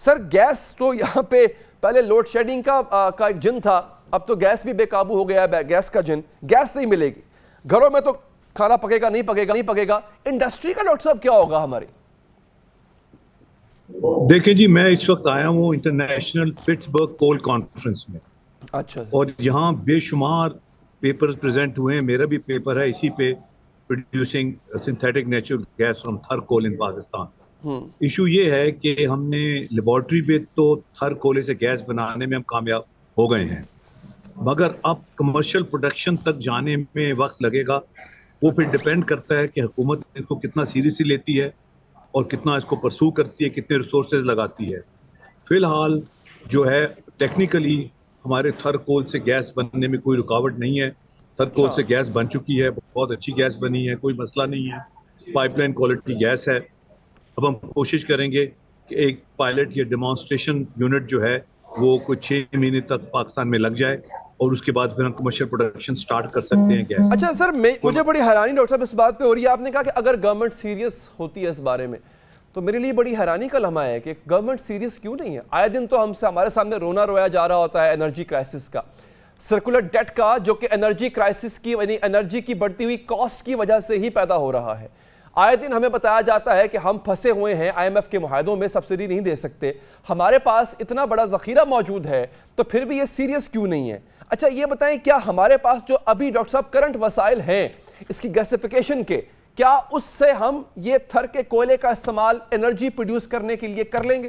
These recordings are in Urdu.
سر گیس تو یہاں پہ پہلے لوڈ شیڈنگ کا ایک جن تھا, اب تو گیس بھی بے قابو ہو گیا ہے, گیس کا جن, گیس نہیں ملے گی, گھروں میں تو کھانا پکے گا نہیں پکے گا, انڈسٹری کا ڈاکٹر صاحب کیا ہوگا ہماری؟ دیکھیں جی, میں اس وقت آیا ہوں انٹرنیشنل پٹسبرگ کول کانفرنس میں, اچھا, اور یہاں بے شمار پیپرز پریزنٹ ہوئے ہیں. میرا بھی پیپر ہے اسی پہ, producing synthetic natural gas from Thar coal in Pakistan. Issue یہ ہے کہ ہم نے لیبارٹری پہ تو تھر کولے سے گیس بنانے میں ہم کامیاب ہو گئے ہیں, مگر اب کمرشل پروڈکشن تک جانے میں وقت لگے گا. وہ پھر ڈیپینڈ کرتا ہے کہ حکومت اس کو کتنا سیریسلی لیتی ہے اور کتنا اس کو پرسو کرتی ہے, کتنے ریسورسز لگاتی ہے. فی الحال جو ہے ٹیکنیکلی ہمارے تھر کول سے گیس بننے میں کوئی رکاوٹ نہیں ہے. تھر کول سے گیس بن چکی ہے, بہت اچھی گیس بنی ہے, کوئی مسئلہ نہیں ہے, پائپ لائن کوالٹی گیس ہے. اب ہم کوشش کریں گے کہ ایک پائلٹ یا ڈیمانسٹریشن یونٹ جو ہے وہ کوئی 6 مہینے تک پاکستان میں لگ جائے, اور اس کے بعد پھر ہم کمرشل پروڈکشن سٹارٹ کر سکتے ہیں گیس. اچھا سر, مجھے بڑی حیرانی ڈاکٹر صاحب اس بات پہ ہو رہی ہے, آپ نے کہا کہ اگر گورنمنٹ سیریس ہوتی ہے اس بارے میں, تو میرے لیے بڑی حیرانی کا لمحہ ہے کہ گورنمنٹ سیریس کیوں نہیں ہے. آئے دن تو ہمارے سامنے رونا رویا جا رہا ہوتا ہے انرجی کرائسس کا, سرکولر ڈیٹ کا, جو کہ انرجی کرائسس کی یعنی انرجی کی بڑھتی ہوئی کاسٹ کی وجہ سے ہی پیدا ہو رہا ہے. آئے دن ہمیں بتایا جاتا ہے کہ ہم پھنسے ہوئے ہیں آئی ایم ایف کے معاہدوں میں, سبسڈی نہیں دے سکتے, ہمارے پاس اتنا بڑا ذخیرہ موجود ہے, تو پھر بھی یہ سیریس کیوں نہیں ہے؟ اچھا یہ بتائیں, کیا ہمارے پاس جو ابھی ڈاکٹر صاحب کرنٹ وسائل ہیں اس کی گیسیفیکیشن کے, کیا اس سے ہم یہ تھر کے کوئلے کا استعمال انرجی پروڈیوس کرنے کے لیے کر لیں گے؟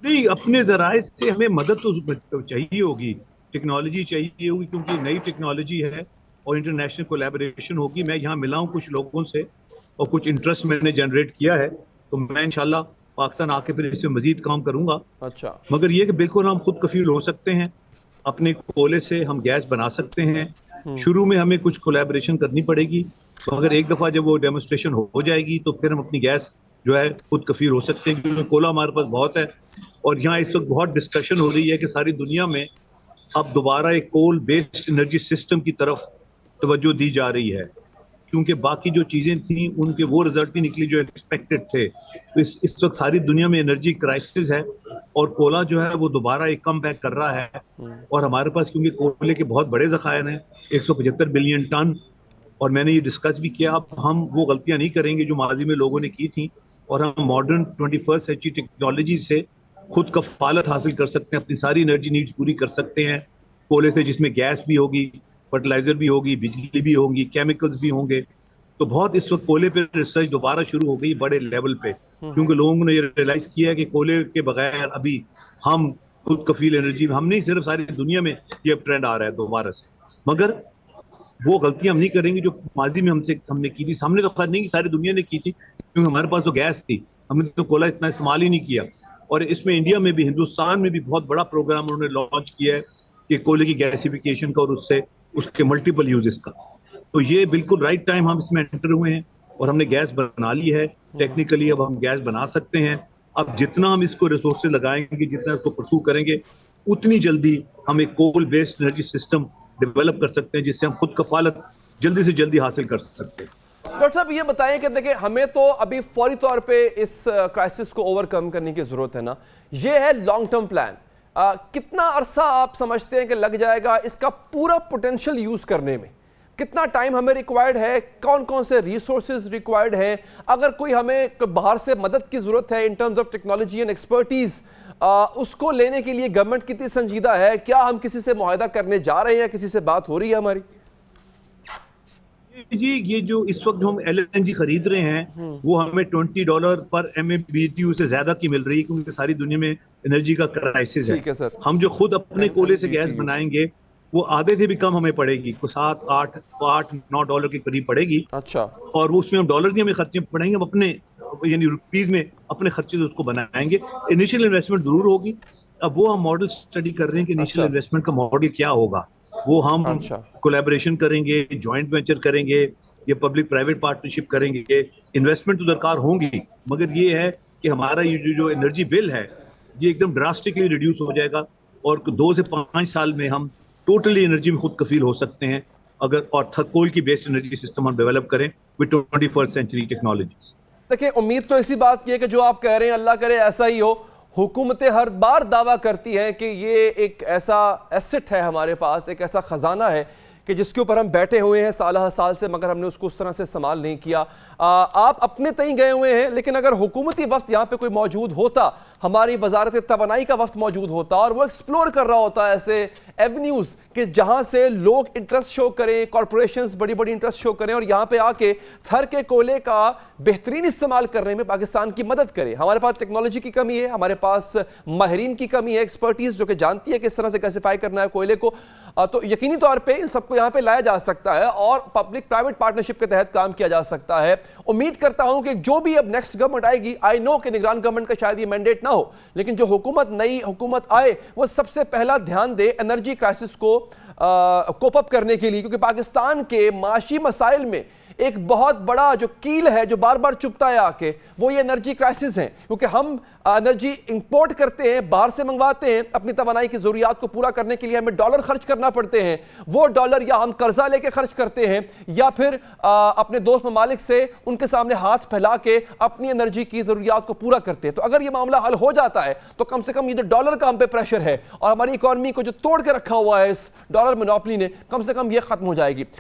نہیں, اپنے ذرائع سے ہمیں مدد تو چاہیے ہوگی, ٹیکنالوجی چاہیے ہوگی, کیونکہ نئی ٹیکنالوجی ہے اور انٹرنیشنل کولیبریشن ہوگی. میں یہاں ملا ہوں کچھ لوگوں سے اور کچھ انٹرسٹ میں نے جنریٹ کیا ہے, تو میں انشاءاللہ پاکستان آ کے پھر اس سے مزید کام کروں گا. اچھا, مگر یہ کہ بالکل ہم خود کفیل ہو سکتے ہیں, اپنے کولے سے ہم گیس بنا سکتے ہیں. شروع میں ہمیں کچھ کولیبریشن کرنی پڑے گی, مگر ایک دفعہ جب وہ ڈیمونسٹریشن ہو جائے گی تو پھر ہم اپنی گیس جو ہے خود کفیل ہو سکتے ہیں, کیونکہ کولا ہمارے پاس بہت ہے. اور یہاں اس وقت بہت ڈسکشن ہو رہی ہے کہ ساری دنیا میں اب دوبارہ ایک کول بیسڈ انرجی سسٹم کی طرف توجہ دی جا رہی ہے, کیونکہ باقی جو چیزیں تھیں ان کے وہ رزلٹ نہیں نکلی جو ایکسپیکٹڈ تھے. تو اس وقت ساری دنیا میں انرجی کرائسس ہے, اور کولا جو ہے وہ دوبارہ ایک کم بیک کر رہا ہے. اور ہمارے پاس کیونکہ کولے کے بہت بڑے ذخائر ہیں, 175 بلین ٹن, اور میں نے یہ ڈسکس بھی کیا, اب ہم وہ غلطیاں نہیں کریں گے جو ماضی میں لوگوں نے کی تھیں, اور ہم ماڈرن 21st سینچری ٹیکنالوجی سے خود کفالت حاصل کر سکتے ہیں, اپنی ساری انرجی نیڈز پوری کر سکتے ہیں کولے سے, جس میں گیس بھی ہوگی, فرٹیلائزر بھی ہوگی, بجلی بھی ہوگی, کیمیکلز بھی ہوں گے. تو بہت اس وقت کولے پہ ریسرچ دوبارہ شروع ہو گئی بڑے لیول پہ, کیونکہ لوگوں نے یہ ریئلائز کیا ہے کہ کولے کے بغیر ابھی ہم خود کفیل انرجی, ہم نہیں صرف ساری دنیا میں یہ ٹرینڈ آ رہا ہے دوبارہ سے. مگر وہ غلطیاں ہم نہیں کریں گے جو ماضی میں ہم نے کی تھی. ہم نے تو خیر نہیں کی, ساری دنیا نے کی تھی, کیونکہ ہمارے پاس تو گیس تھی, ہم نے تو کولا اتنا استعمال ہی نہیں کیا. اور اس میں انڈیا میں بھی, ہندوستان میں بھی بہت بڑا پروگرام انہوں نے لانچ کیا ہے کہ کولے کی گیسیفیکیشن کا اور اس کے ملٹیپل یوزز کا. تو یہ بالکل رائٹ ٹائم ہم اس میں انٹر ہوئے ہیں, اور ہم نے گیس بنا لی ہے ٹیکنیکلی. اب ہم گیس بنا سکتے ہیں. اب جتنا ہم اس کو ریسورسز لگائیں گے, جتنا اس کو پرسو کریں گے, اتنی جلدی ہم ایک کول بیسڈ انرجی سسٹم ڈیولپ کر سکتے ہیں, جس سے ہم خود کفالت جلدی سے جلدی حاصل کر سکتے ہیں. ڈاکٹر صاحب یہ بتائیں کہ دیکھیں, ہمیں تو ابھی فوری طور پہ اس کرائسس کو اوور کم کرنے کی ضرورت ہے نا, یہ ہے لانگ ٹرم پلان. کتنا عرصہ آپ سمجھتے ہیں کہ لگ جائے گا اس کا پورا پوٹینشیل یوز کرنے میں؟ کتنا ٹائم ہمیں ریکوائرڈ ہے, کون کون سے ریسورسز ریکوائرڈ ہیں, اگر کوئی ہمیں باہر سے مدد کی ضرورت ہے in terms of technology and expertise, اس کو لینے کے لیے گورنمنٹ کتنی سنجیدہ ہے؟ کیا ہم کسی سے معاہدہ کرنے جا رہے ہیں, کسی سے بات ہو رہی ہے ہماری؟ جی, یہ جو اس وقت جو ہم LNG خرید رہے ہیں وہ ہمیں $20 پر MMBTU سے زیادہ کی مل رہی ہے, کیونکہ ساری دنیا میں انرجی کا کرائسس ہے. ہم جو خود اپنے کولے سے گیس بنائیں گے وہ آدھے سے بھی کم ہمیں پڑے گی, $7-8-9 کے قریب پڑے گی. اچھا, اور اس میں ہم ڈالر کی ہمیں خرچے پڑیں گے, ہم اپنے یعنی روپیز میں اپنے خرچے سے اس کو بنائیں گے. انیشیل انویسٹمنٹ ضرور ہوگی. اب وہ ہم ماڈل اسٹڈی کر رہے ہیں کہ انیشیل انویسٹمنٹ کا ماڈل کیا ہوگا. وہ ہم کولیبریشن کریں گے, جوائنٹ وینچر کریں گے, یہ پبلک پرائیویٹ پارٹنرشپ کریں گے. انویسٹمنٹ تو درکار ہوں گی, مگر یہ ہے کہ ہمارا یہ جو انرجی بل ہے یہ ایک دم ڈراسٹکلی ریڈیوس ہو جائے گا, اور 2 سے 5 سال میں ہم ٹوٹلی انرجی میں خود کفیل ہو سکتے ہیں اگر, اور کول کی بیسڈ انرجی سسٹم ہم ڈیولپ کریں with 21st century ٹیکنالوجیز. دیکھیں امید تو اسی بات کی ہے کہ جو آپ کہہ رہے ہیں اللہ کرے ایسا ہی ہو, حکومتیں ہر بار دعویٰ کرتی ہیں کہ یہ ایک ایسا ایسٹ ہے ہمارے پاس، ایک ایسا خزانہ ہے کہ جس کے اوپر ہم بیٹھے ہوئے ہیں سالہ سال سے، مگر ہم نے اس کو اس طرح سے استعمال نہیں کیا۔ آپ اپنے تئیں گئے ہوئے ہیں، لیکن اگر حکومتی وفد یہاں پہ کوئی موجود ہوتا، ہماری وزارت توانائی کا وفد موجود ہوتا اور وہ ایکسپلور کر رہا ہوتا ایسے ایونیوز کہ جہاں سے لوگ انٹرسٹ شو کریں، کارپوریشنز بڑی بڑی انٹرسٹ شو کریں اور یہاں پہ آ کے تھر کے کوئلے کا بہترین استعمال کرنے میں پاکستان کی مدد کرے۔ ہمارے پاس ٹیکنالوجی کی کمی ہے، ہمارے پاس ماہرین کی کمی ہے، ایکسپرٹیز جو کہ جانتی ہے کس طرح سے گیسیفائی کرنا ہے کوئلے کو، تو یقینی طور پہ ان سب کو یہاں پہ لایا جا سکتا ہے اور پبلک پرائیویٹ پارٹنرشپ کے تحت کام کیا جا سکتا ہے۔ امید کرتا ہوں کہ جو بھی اب نیکسٹ گورنمنٹ آئے گی، آئی نو کہ نگران گورنمنٹ کا شاید یہ مینڈیٹ نہ ہو، لیکن جو نئی حکومت آئے وہ سب سے پہلا دھیان دے انرجی کرائسس کو کوپ اپ کرنے کے لیے، کیونکہ پاکستان کے معاشی مسائل میں ایک بہت بڑا جو کیل ہے جو بار بار چپتا ہے آ کے، وہ یہ انرجی کرائسس ہیں، کیونکہ ہم انرجی امپورٹ کرتے ہیں، باہر سے منگواتے ہیں، اپنی توانائی کی ضروریات کو پورا کرنے کے لیے ہمیں ڈالر خرچ کرنا پڑتے ہیں، وہ ڈالر یا ہم قرضہ لے کے خرچ کرتے ہیں یا پھر اپنے دوست ممالک سے ان کے سامنے ہاتھ پھیلا کے اپنی انرجی کی ضروریات کو پورا کرتے ہیں۔ تو اگر یہ معاملہ حل ہو جاتا ہے تو کم سے کم یہ جو ڈالر کا ہم پہ پریشر ہے اور ہماری اکانومی کو جو توڑ کے رکھا ہوا ہے اس ڈالر مونوپلی نے، کم سے کم یہ ختم ہو جائے گی۔